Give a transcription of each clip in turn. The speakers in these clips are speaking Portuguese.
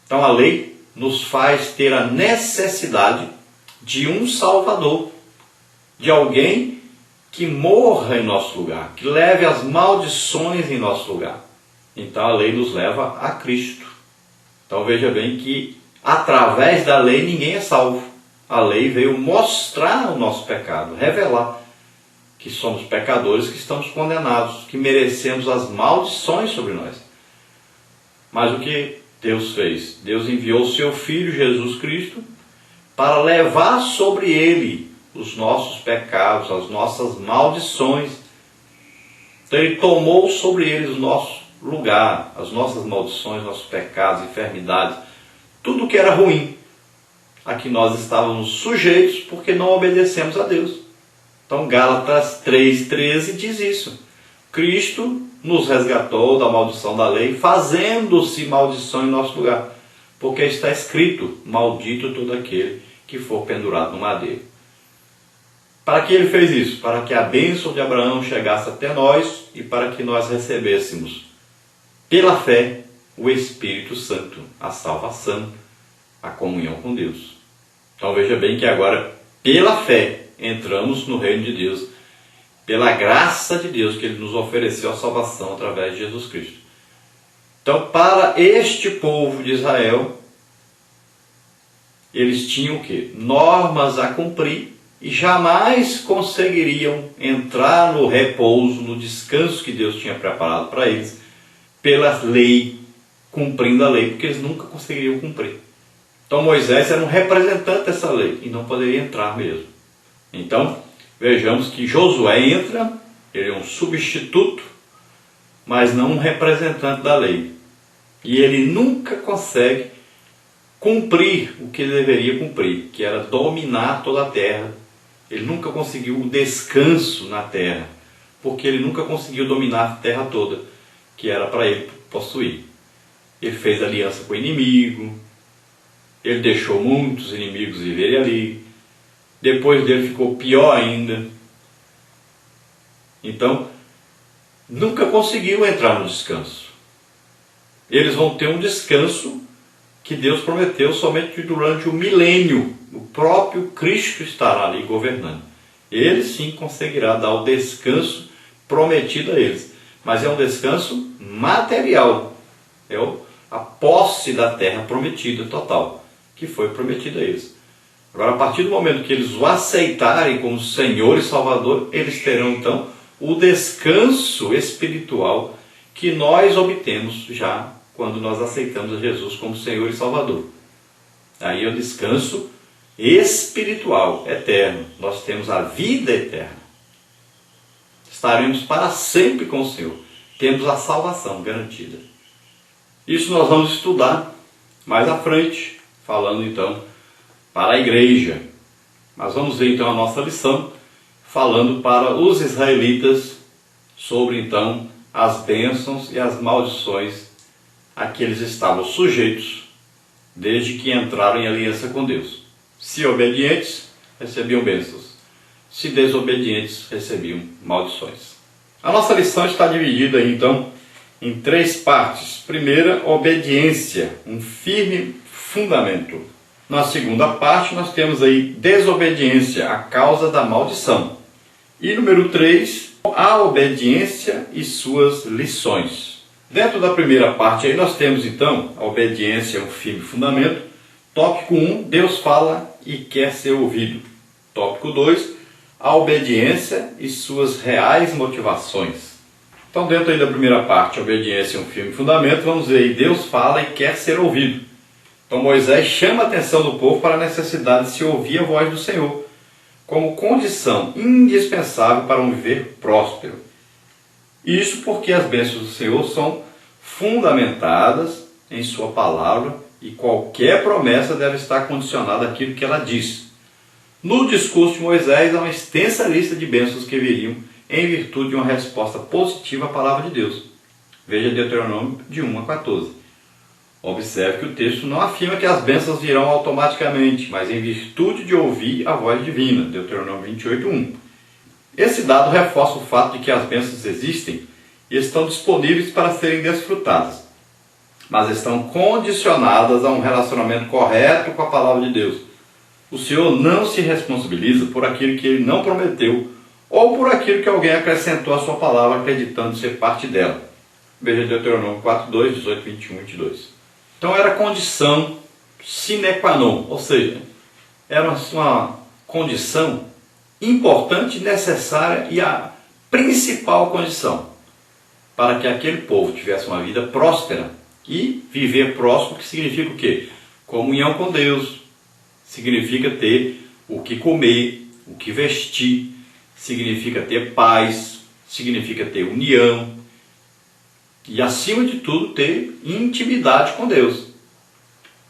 Então a lei nos faz ter a necessidade de um Salvador, de alguém que morra em nosso lugar, que leve as maldições em nosso lugar. Então a lei nos leva a Cristo. Então veja bem que através da lei ninguém é salvo. A lei veio mostrar o nosso pecado, revelar que somos pecadores, que estamos condenados, que merecemos as maldições sobre nós. Mas o que Deus fez? Deus enviou o seu Filho Jesus Cristo para levar sobre ele os nossos pecados, as nossas maldições. Então ele tomou sobre ele o nosso lugar, as nossas maldições, nossos pecados, enfermidades, tudo que era ruim, a que nós estávamos sujeitos porque não obedecemos a Deus. Então Gálatas 3,13 diz isso. Cristo nos resgatou da maldição da lei, fazendo-se maldição em nosso lugar, porque está escrito: maldito todo aquele que for pendurado no madeiro. Para que ele fez isso? Para que a bênção de Abraão chegasse até nós e para que nós recebêssemos, pela fé, o Espírito Santo, a salvação, a comunhão com Deus. Então veja bem que agora, pela fé, entramos no reino de Deus, pela graça de Deus que Ele nos ofereceu a salvação através de Jesus Cristo. Então, para este povo de Israel, eles tinham o quê? Normas a cumprir e jamais conseguiriam entrar no repouso, no descanso que Deus tinha preparado para eles, pela lei, cumprindo a lei, porque eles nunca conseguiriam cumprir. Então Moisés era um representante dessa lei e não poderia entrar mesmo. Então, vejamos que Josué entra, ele é um substituto, mas não um representante da lei. E ele nunca consegue cumprir o que ele deveria cumprir, que era dominar toda a terra. Ele nunca conseguiu o descanso na terra, porque ele nunca conseguiu dominar a terra toda, que era para ele possuir. Ele fez aliança com o inimigo, ele deixou muitos inimigos viverem ali. Depois dele ficou pior ainda. Então, nunca conseguiu entrar no descanso. Eles vão ter um descanso que Deus prometeu somente durante o milênio. O próprio Cristo estará ali governando. Ele sim conseguirá dar o descanso prometido a eles. Mas é um descanso material. É a posse da terra prometida total, que foi prometida a eles. Agora, a partir do momento que eles o aceitarem como Senhor e Salvador, eles terão então o descanso espiritual que nós obtemos já quando nós aceitamos a Jesus como Senhor e Salvador. Aí é o descanso espiritual, eterno. Nós temos a vida eterna. Estaremos para sempre com o Senhor. Temos a salvação garantida. Isso nós vamos estudar mais à frente, falando então para a igreja. Mas vamos ver então a nossa lição, falando para os israelitas sobre então as bênçãos e as maldições a que eles estavam sujeitos desde que entraram em aliança com Deus. Se obedientes, recebiam bênçãos. Se desobedientes, recebiam maldições. A nossa lição está dividida então em 3 partes. Primeira, obediência, um firme fundamento. Na segunda parte nós temos aí desobediência, a causa da maldição. E número 3, a obediência e suas lições. Dentro da primeira parte aí nós temos então a obediência, um firme fundamento. Tópico 1, Deus fala e quer ser ouvido. Tópico 2, a obediência e suas reais motivações. Então, dentro aí da primeira parte, a obediência é um firme fundamento, vamos ver aí, Deus fala e quer ser ouvido. Então, Moisés chama a atenção do povo para a necessidade de se ouvir a voz do Senhor, como condição indispensável para um viver próspero. Isso porque as bênçãos do Senhor são fundamentadas em sua palavra e qualquer promessa deve estar condicionada àquilo que ela diz. No discurso de Moisés há uma extensa lista de bênçãos que viriam em virtude de uma resposta positiva à palavra de Deus. Veja Deuteronômio de 1 a 14. Observe que o texto não afirma que as bênçãos virão automaticamente, mas em virtude de ouvir a voz divina. Deuteronômio 28, 1. Esse dado reforça o fato de que as bênçãos existem e estão disponíveis para serem desfrutadas. mas estão condicionadas a um relacionamento correto com a palavra de Deus. O Senhor não se responsabiliza por aquilo que Ele não prometeu ou por aquilo que alguém acrescentou à sua palavra acreditando ser parte dela. Veja Deuteronômio 4:2, 18, 21 e 22. Então era condição sine qua non, ou seja, era uma condição importante, necessária e a principal condição para que aquele povo tivesse uma vida próspera. E viver próspero, que significa o quê? Comunhão com Deus, significa ter o que comer, o que vestir, significa ter paz, significa ter união e, acima de tudo, ter intimidade com Deus.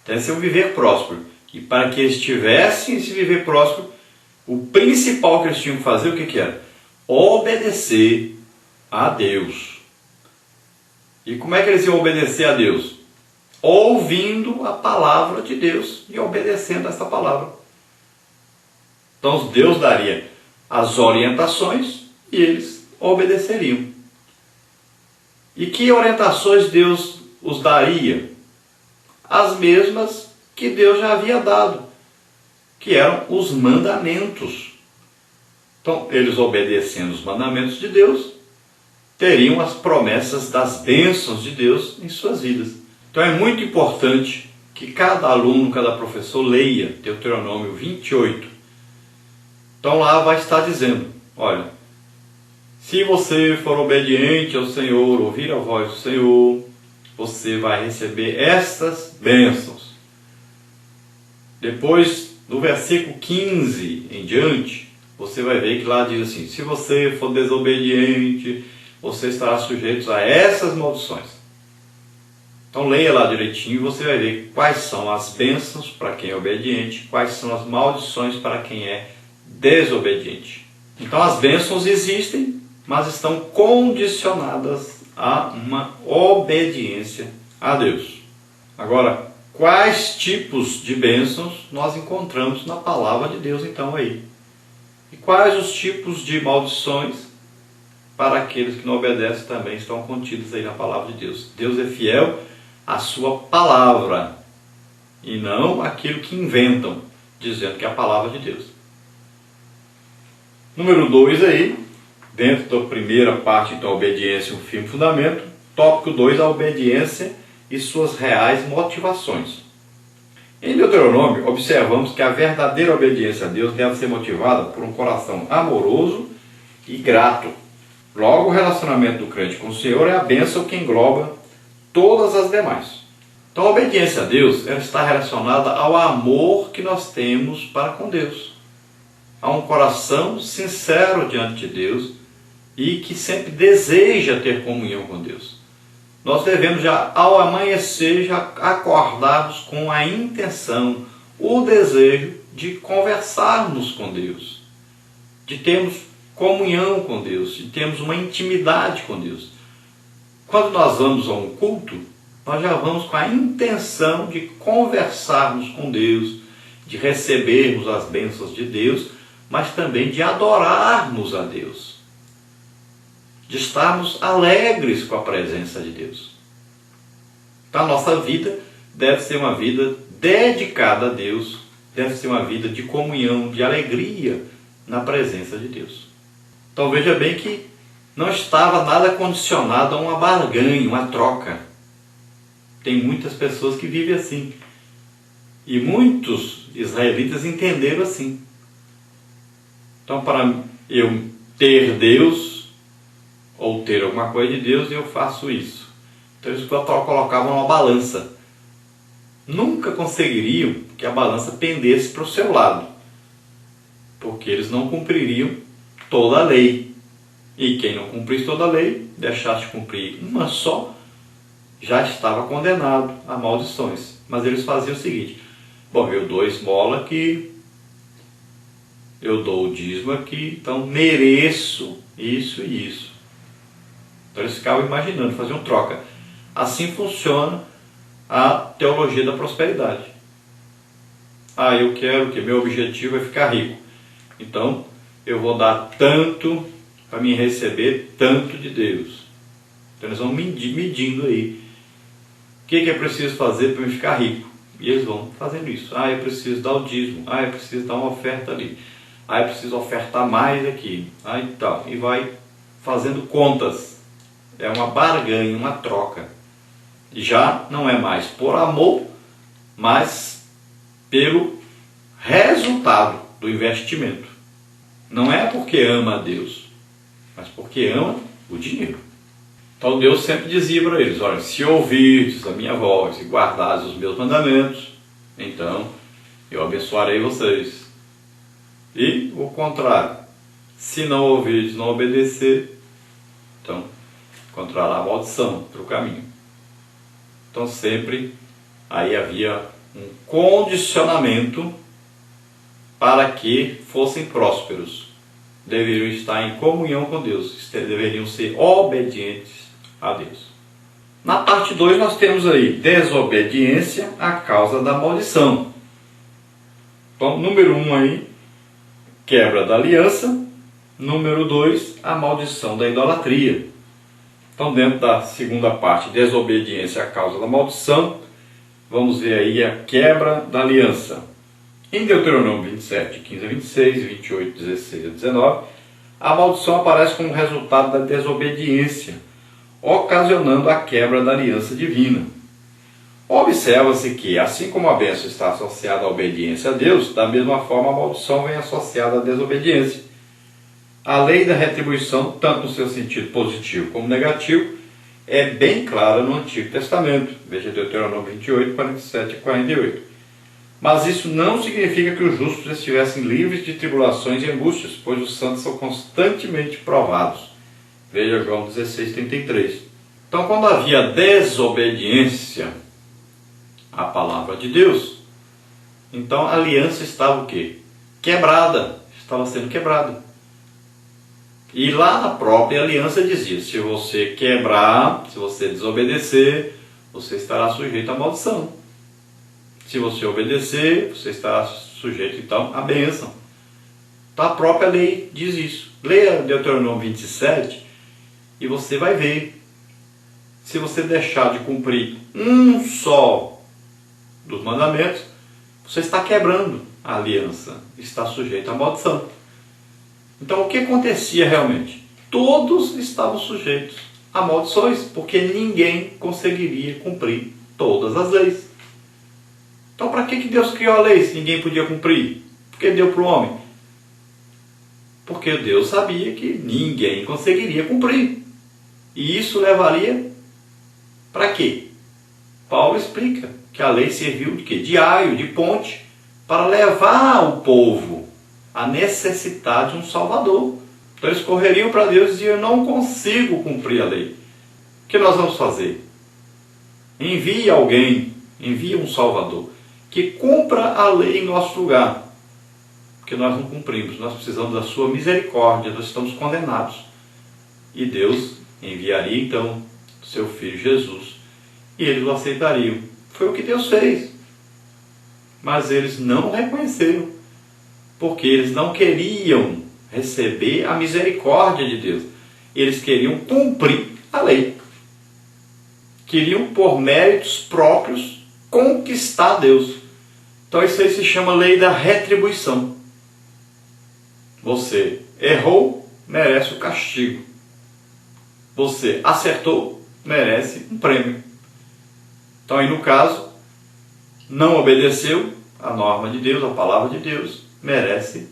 Então, esse é o viver próspero. E para que eles tivessem esse viver próspero, o principal que eles tinham que fazer, o que era? Obedecer a Deus. E como é que eles iam obedecer a Deus? Ouvindo a palavra de Deus e obedecendo essa palavra. Então Deus daria as orientações e eles obedeceriam. E que orientações Deus os daria? As mesmas que Deus já havia dado, que eram os mandamentos. Então, eles obedecendo os mandamentos de Deus, teriam as promessas das bênçãos de Deus em suas vidas. Então é muito importante que cada aluno, cada professor leia Deuteronômio 28. Então lá vai estar dizendo, olha, se você for obediente ao Senhor, ouvir a voz do Senhor, você vai receber estas bênçãos. Depois, no versículo 15 em diante, você vai ver que lá diz assim, se você for desobediente, você estará sujeito a essas maldições. Então leia lá direitinho e você vai ver quais são as bênçãos para quem é obediente, quais são as maldições para quem é desobediente. Então as bênçãos existem, mas estão condicionadas a uma obediência a Deus. Agora, quais tipos de bênçãos nós encontramos na palavra de Deus então aí? E quais os tipos de maldições para aqueles que não obedecem também estão contidos aí na palavra de Deus? Deus é fiel à sua palavra e não aquilo que inventam, dizendo que é a palavra de Deus. Número 2 aí, dentro da primeira parte, então, a obediência, um firme fundamento. Tópico 2, a obediência e suas reais motivações. Em Deuteronômio, observamos que a verdadeira obediência a Deus deve ser motivada por um coração amoroso e grato. Logo, o relacionamento do crente com o Senhor é a bênção que engloba todas as demais. Então, a obediência a Deus ela está relacionada ao amor que nós temos para com Deus. Há um coração sincero diante de Deus e que sempre deseja ter comunhão com Deus. Nós devemos já, ao amanhecer, já acordarmos com a intenção, o desejo de conversarmos com Deus, de termos comunhão com Deus, de termos uma intimidade com Deus. Quando nós vamos a um culto, nós já vamos com a intenção de conversarmos com Deus, de recebermos as bênçãos de Deus, mas também de adorarmos a Deus, de estarmos alegres com a presença de Deus. Então a nossa vida deve ser uma vida dedicada a Deus, deve ser uma vida de comunhão, de alegria na presença de Deus. Então veja bem que não estava nada condicionado a uma barganha, uma troca. Tem muitas pessoas que vivem assim. E muitos israelitas entenderam assim. Então, para eu ter Deus, ou ter alguma coisa de Deus, eu faço isso. Então, eles colocavam uma balança. Nunca conseguiriam que a balança pendesse para o seu lado, porque eles não cumpririam toda a lei. E quem não cumprisse toda a lei, deixasse de cumprir uma só, já estava condenado a maldições. Mas eles faziam o seguinte: bom, eu dou esmola aqui, eu dou o dízimo aqui, então mereço isso e isso. Então eles ficavam imaginando, faziam troca. Assim funciona a teologia da prosperidade. Ah, eu quero que meu objetivo é ficar rico. Então eu vou dar tanto para me receber tanto de Deus. Então eles vão medindo aí O que é preciso fazer para eu ficar rico? E eles vão fazendo isso. Eu preciso dar o dízimo. Eu preciso dar uma oferta ali. Eu preciso ofertar mais aqui. E tal. E vai fazendo contas. É uma barganha, uma troca. Já não é mais por amor, mas pelo resultado do investimento. Não é porque ama a Deus, mas porque ama o dinheiro. Então Deus sempre dizia para eles: olha, se ouvirdes a minha voz e guardares os meus mandamentos, então eu abençoarei vocês. E o contrário, se não ouvirdes, não obedecer, então encontrará a maldição para o caminho. Então sempre aí havia um condicionamento para que fossem prósperos. Deveriam estar em comunhão com Deus, deveriam ser obedientes a Deus. Na parte 2 nós temos aí desobediência à causa da maldição. Então, número 1 aí, quebra da aliança. Número 2, a maldição da idolatria. Então, dentro da segunda parte, desobediência à causa da maldição, vamos ver aí a quebra da aliança. Em Deuteronômio 27, 15 a 26, 28, 16 a 19, a maldição aparece como resultado da desobediência, ocasionando a quebra da aliança divina. Observa-se que, assim como a bênção está associada à obediência a Deus, da mesma forma a maldição vem associada à desobediência. A lei da retribuição, tanto no seu sentido positivo como negativo, é bem clara no Antigo Testamento. Veja Deuteronômio 28, 47 e 48. Mas isso não significa que os justos estivessem livres de tribulações e angústias, pois os santos são constantemente provados. Veja João 16, 33. Então, quando havia desobediência à palavra de Deus, então a aliança estava o quê? Quebrada. Estava sendo quebrada. E lá na própria aliança dizia: se você quebrar, se você desobedecer, você estará sujeito à maldição. Se você obedecer, você estará sujeito então à bênção. Então a própria lei diz isso. Leia Deuteronômio 27 e você vai ver. Se você deixar de cumprir um só dos mandamentos, você está quebrando a aliança, está sujeito à maldição. Então o que acontecia realmente? Todos estavam sujeitos a maldições, porque ninguém conseguiria cumprir todas as leis. Então para que Deus criou a lei se ninguém podia cumprir? Por que deu para o homem? Porque Deus sabia que ninguém conseguiria cumprir. E isso levaria para quê? Paulo explica que a lei serviu de quê? De aio, de ponte, para levar o povo a necessitar de um Salvador. Então eles correriam para Deus e diziam: eu não consigo cumprir a lei. O que nós vamos fazer? Envie alguém, envie um Salvador, que cumpra a lei em nosso lugar. Porque nós não cumprimos, nós precisamos da sua misericórdia, nós estamos condenados. E Deus enviaria então seu Filho Jesus, e eles o aceitariam. Foi o que Deus fez. Mas eles não reconheceram, porque eles não queriam receber a misericórdia de Deus. Eles queriam cumprir a lei. Queriam, por méritos próprios, conquistar Deus. Então isso aí se chama lei da retribuição. Você errou, merece o castigo. Você acertou, merece um prêmio. Então aí no caso, não obedeceu a norma de Deus, a palavra de Deus, merece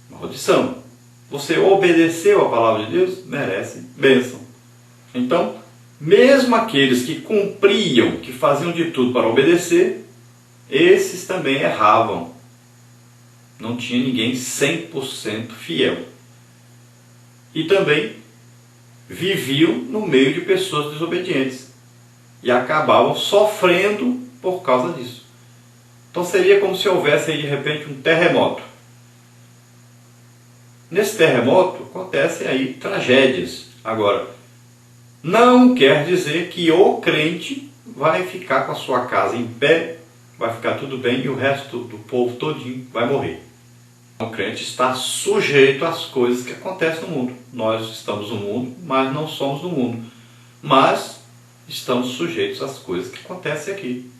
maldição. Você obedeceu a palavra de Deus, merece bênção. Então, mesmo aqueles que cumpriam, que faziam de tudo para obedecer, esses também erravam. Não tinha ninguém 100% fiel. E também viviam no meio de pessoas desobedientes. E acabavam sofrendo por causa disso. Então seria como se houvesse aí de repente um terremoto. Nesse terremoto acontecem aí tragédias. Agora, não quer dizer que o crente vai ficar com a sua casa em pé, vai ficar tudo bem e o resto do povo todinho vai morrer. O crente está sujeito às coisas que acontecem no mundo. Nós estamos no mundo, mas não somos do mundo. Mas estamos sujeitos às coisas que acontecem aqui.